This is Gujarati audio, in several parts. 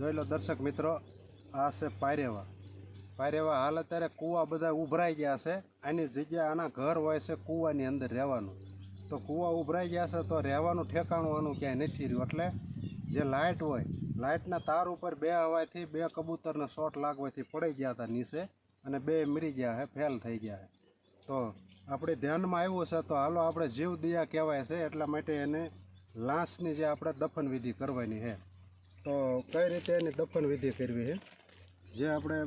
જોઈ લો દર્શક મિત્રો, આ છે પાયરેવા. પાયરેવા હાલ અત્યારે કૂવા બધા ઉભરાઈ ગયા છે. આની જગ્યા આના ઘર હોય છે કૂવાની અંદર રહેવાનું. તો કૂવા ઉભરાઈ ગયા છે તો રહેવાનું ઠેકાણું આનું ક્યાંય નથી રહ્યું. એટલે જે લાઇટ હોય, લાઇટના તાર ઉપર બે હવાથી બે કબૂતરને શોટ લાગવાથી પડી ગયા હતા નીચે અને બે મરી ગયા છે, ફેલ થઈ ગયા છે. તો આપણે ધ્યાનમાં આવ્યું છે તો હાલો આપણે જીવ દયા કહેવાય છે, એટલા માટે એને લાશની જે આપણે દફન વિધિ કરવાની છે. તો કઈ રીતે એની દફન વિધિ કરવી છે, જે આપણે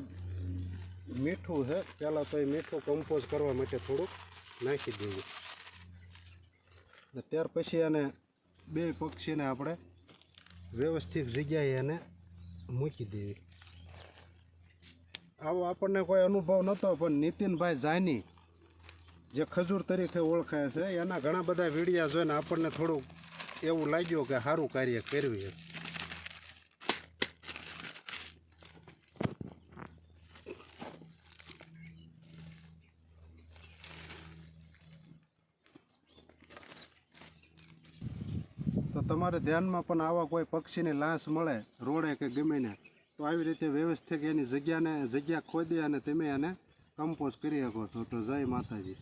મીઠું છે પહેલાં તો એ મીઠું કમ્પોઝ કરવા માટે થોડુંક નાખી દેવું. ત્યાર પછી એને બે પક્ષીને આપણે વ્યવસ્થિત જગ્યાએ એને મૂકી દેવી. આવો આપણને કોઈ અનુભવ નહોતો, પણ નીતિનભાઈ જાની જે ખજૂર તરીકે ઓળખાય છે એના ઘણા બધા વિડીયા જોઈને આપણને થોડુંક એવું લાગ્યું કે સારું કાર્ય કરવું છે. તો તમારે ધ્યાનમાં પણ આવા કોઈ પક્ષીની લાશ મળે રોડે કે ગમે ને, તો આવી રીતે વ્યવસ્થિત એની જગ્યા ખોદી અને તમે એને કમ્પોઝ કરી શકો છો. તો જય માતાજી.